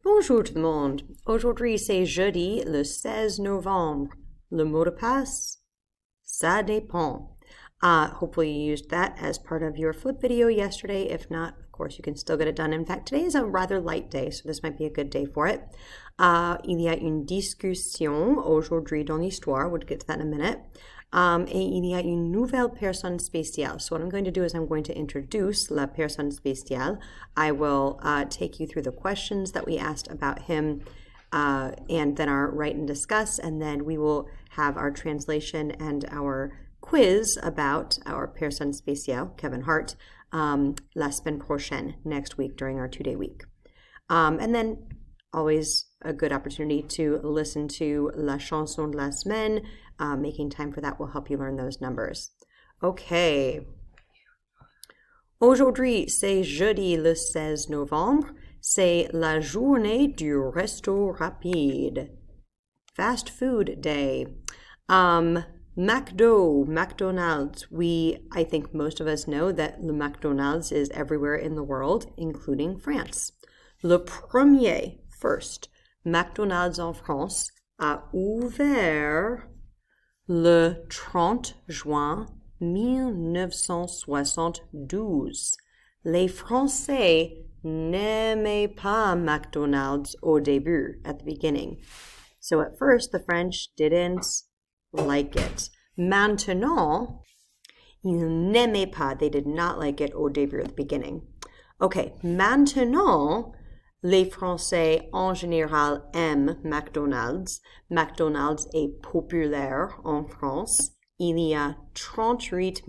Bonjour tout le monde. Aujourd'hui, c'est jeudi, le 16 novembre. Le mot de passe? Ça dépend. Hopefully you used that as part of your flip video yesterday. If not, of course, you can still get it done. In fact, today is a rather light day, so this might be a good day for it. Il y a une discussion aujourd'hui dans l'histoire. We'll get to that in a minute. Et il y a une nouvelle personne spéciale. So what I'm going to do is I'm going to introduce la personne spéciale. I will take you through the questions that we asked about him and then our write and discuss, and then we will have our translation and our quiz about our personne spéciale, Kevin Hart, la semaine prochaine, next week during our 2-day week. And then always a good opportunity to listen to la chanson de la semaine. Making time for that will help you learn those numbers. Okay. Aujourd'hui, c'est jeudi le 16 novembre. C'est la journée du resto rapide. Fast food day. McDonald's. I think most of us know that le McDonald's is everywhere in the world, including France. Le premier, first, McDonald's en France a ouvert le 30 juin 1972. Les Français n'aimaient pas McDonald's au début, at the beginning. So at first, the French didn't like it. Maintenant, ils n'aimaient pas. They did not like it au début, at the beginning. Okay, maintenant, les Français en général aiment McDonald's. McDonald's est populaire en France. Il y a 38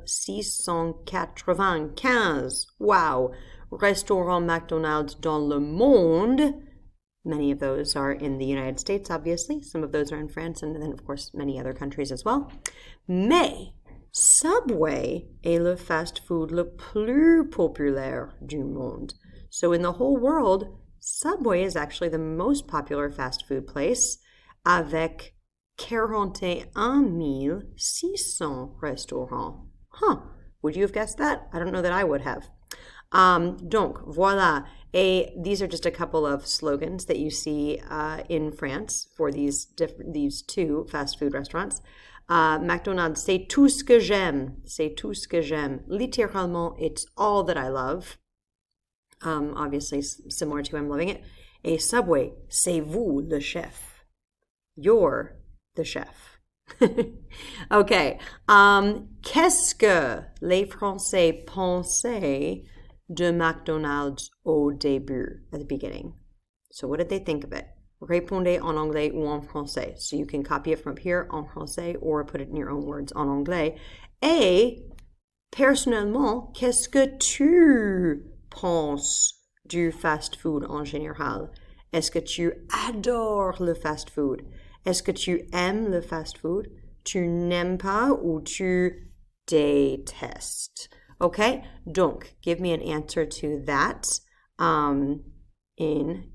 695, wow, restaurants McDonald's dans le monde. Many of those are in the United States, obviously. Some of those are in France, and then, of course, many other countries as well. Mais Subway est le fast-food le plus populaire du monde. So in the whole world, Subway is actually the most popular fast food place avec 41 600 restaurants. Huh, would you have guessed that? I don't know that I would have. Donc, voilà. These are just a couple of slogans that you see in France for these two fast food restaurants. McDonald's, c'est tout ce que j'aime. C'est tout ce que j'aime. Littéralement, it's all that I love. Obviously similar to I'm loving it. Et Subway, c'est vous le chef. You're the chef. Okay. Qu'est-ce que les Français pensaient de McDonald's au début, at the beginning? So what did they think of it? Répondez en anglais ou en français. So you can copy it from here en français or put it in your own words en anglais. Et personnellement, qu'est-ce que tu penses du fast food en général? Est-ce que tu adores le fast food? Est-ce que tu aimes le fast food? Tu n'aimes pas ou tu détestes? Okay? Donc, give me an answer to that in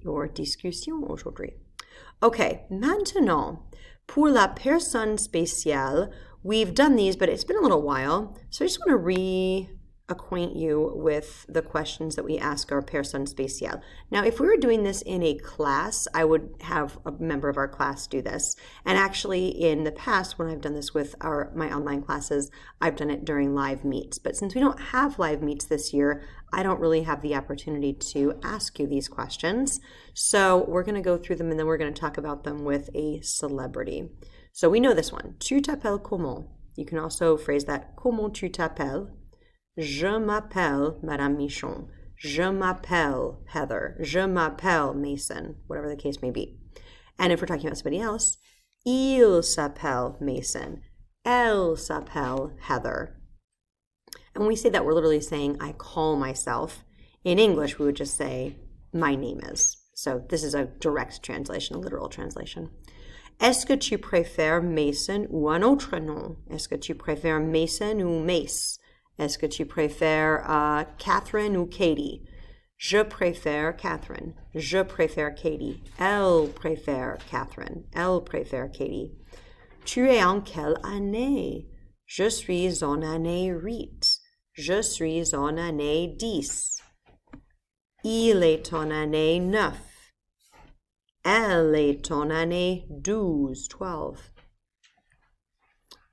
your discussion aujourd'hui. Okay, maintenant, pour la personne spéciale, we've done these, but it's been a little while, so I just want to reacquaint you with the questions that we ask our personne spéciale. Now, if we were doing this in a class, I would have a member of our class do this. And actually, in the past, when I've done this with my online classes, I've done it during live meets. But since we don't have live meets this year, I don't really have the opportunity to ask you these questions. So we're going to go through them, and then we're going to talk about them with a celebrity. So we know this one. Tu t'appelles comment? You can also phrase that, comment tu t'appelles? Je m'appelle Madame Michon. Je m'appelle Heather. Je m'appelle Mason. Whatever the case may be. And if we're talking about somebody else, il s'appelle Mason. Elle s'appelle Heather. And when we say that, we're literally saying, I call myself. In English, we would just say, my name is. So this is a direct translation, a literal translation. Est-ce que tu préfères Mason ou un autre nom? Est-ce que tu préfères Mason ou Mace? Est-ce que tu préfères Catherine ou Katie? Je préfère Catherine. Je préfère Katie. Elle préfère Catherine. Elle préfère Katie. Tu es en quelle année? Je suis en année 8. Je suis en année 10. Il est en année 9. Elle est ton année 12, 12.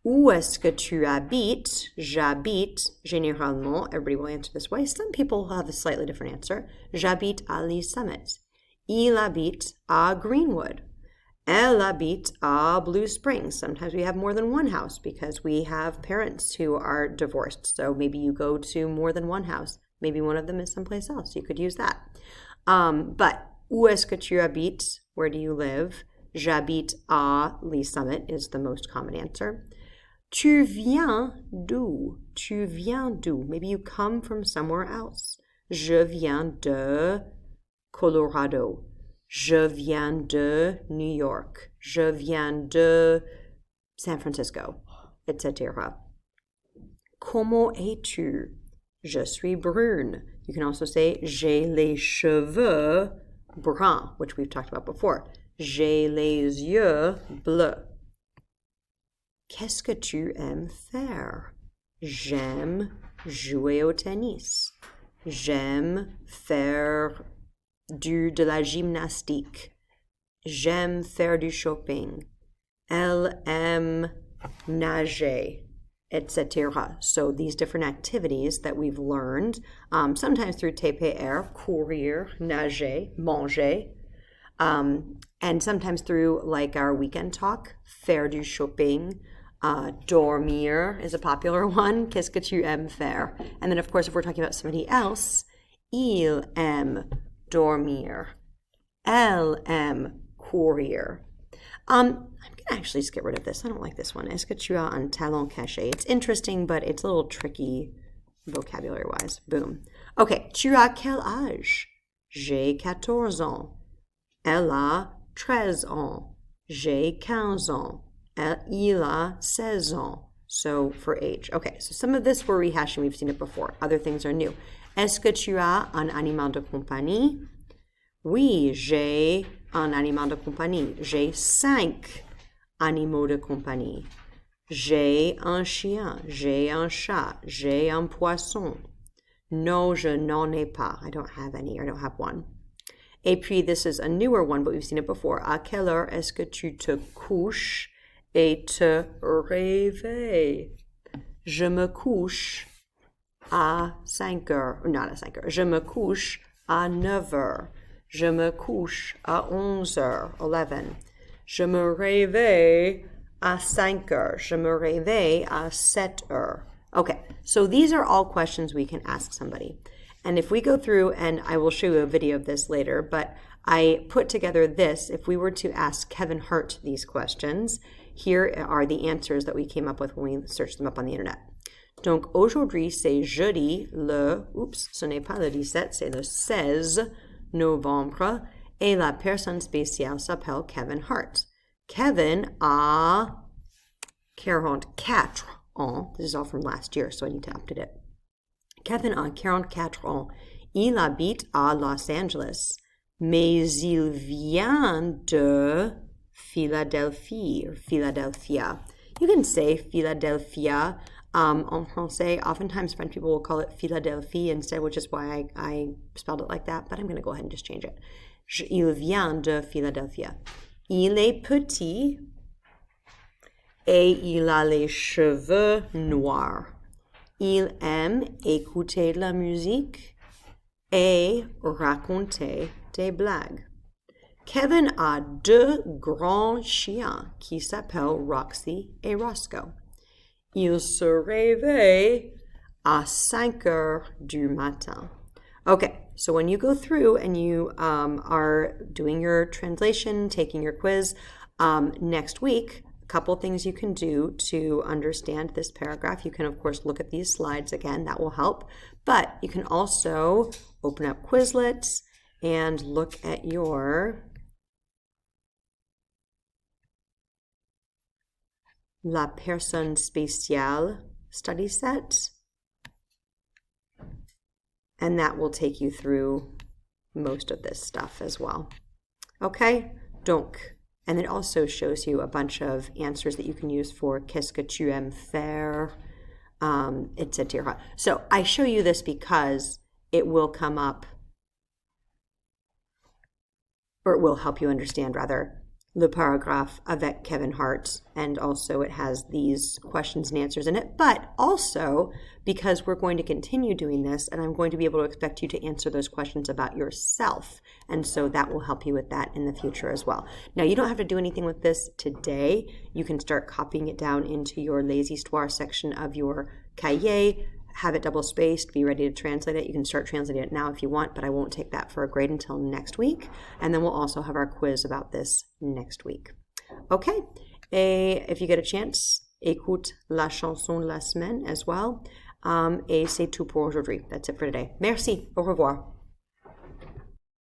Où est-ce que tu habites? J'habite. Généralement, everybody will answer this way. Some people will have a slightly different answer. J'habite à Les Summits. Il habite à Greenwood. Elle habite à Blue Springs. Sometimes we have more than one house because we have parents who are divorced. So maybe you go to more than one house. Maybe one of them is someplace else. You could use that. But où est-ce que tu habites? Where do you live? J'habite à Les Summits is the most common answer. Tu viens d'où? Tu viens d'où? Maybe you come from somewhere else. Je viens de Colorado. Je viens de New York. Je viens de San Francisco, etc. Comment es-tu? Je suis brune. You can also say j'ai les cheveux bruns, which we've talked about before. J'ai les yeux bleus. Qu'est-ce que tu aimes faire? J'aime jouer au tennis. J'aime faire de la gymnastique. J'aime faire du shopping. Elle aime nager, etc. So these different activities that we've learned, sometimes through TPR, courir, nager, manger, and sometimes through like our weekend talk, faire du shopping, dormir is a popular one. Qu'est-ce que tu aimes faire? And then, of course, if we're talking about somebody else, il aime dormir. Elle aime courir. I'm going to actually just get rid of this. I don't like this one. Est-ce que tu as un talon caché? It's interesting, but it's a little tricky vocabulary-wise. Boom. Okay. Tu as quel âge? J'ai 14 ans. Elle a 13 ans. J'ai 15 ans. Il a 16 ans. So for age. Okay, so some of this we're rehashing. We've seen it before. Other things are new. Est-ce que tu as un animal de compagnie? Oui, j'ai un animal de compagnie. J'ai 5 animaux de compagnie. J'ai un chien. J'ai un chat. J'ai un poisson. No, je n'en ai pas. I don't have any. I don't have one. Et puis, this is a newer one, but we've seen it before. À quelle heure est-ce que tu te couches et te réveilles? Je me couche à 5 heures. Not à 5 heures. Je me couche à 9 heures. Je me couche à 11 heures. 11. Je me réveille à 5 heures. Je me réveille à 7 heures. Okay, so these are all questions we can ask somebody. And if we go through, and I will show you a video of this later, but I put together this. If we were to ask Kevin Hart these questions, here are the answers that we came up with when we searched them up on the internet. Donc, aujourd'hui, c'est jeudi, ce n'est pas le 17, c'est le 16 novembre, et la personne spéciale s'appelle Kevin Hart. Kevin a 44 ans. This is all from last year, so I need to update it. Kevin a 44 ans. Il habite à Los Angeles, mais il vient de Philadelphie, or Philadelphia. You can say Philadelphia en français. Oftentimes French people will call it Philadelphie instead, which is why I spelled it like that, but I'm going to go ahead and just change it. Il vient de Philadelphia. Il est petit et il a les cheveux noirs. Il aime écouter de la musique et raconter des blagues. Kevin a 2 grands chiens qui s'appellent Roxy et Roscoe. Il se réveille à 5 heures du matin. Okay, so when you go through and you are doing your translation, taking your quiz, next week, couple things you can do to understand this paragraph. You can, of course, look at these slides again. That will help. But you can also open up Quizlet and look at your La Personne Spéciale study set. And that will take you through most of this stuff as well. Okay? Donc. And it also shows you a bunch of answers that you can use for qu'est-ce que tu aimes faire, etc. So I show you this because it will come up or it will help you understand rather, le paragraphe avec Kevin Hart, and also it has these questions and answers in it, but also because we're going to continue doing this and I'm going to be able to expect you to answer those questions about yourself, and so that will help you with that in the future as well. Now, you don't have to do anything with this today. You can start copying it down into your Les Histoires section of your cahier, have it double spaced, be ready to translate it. You can start translating it now if you want, but I won't take that for a grade until next week. And then we'll also have our quiz about this next week. Okay, if you get a chance, écoute la chanson de la semaine as well. Et c'est tout pour aujourd'hui. That's it for today. Merci. Au revoir.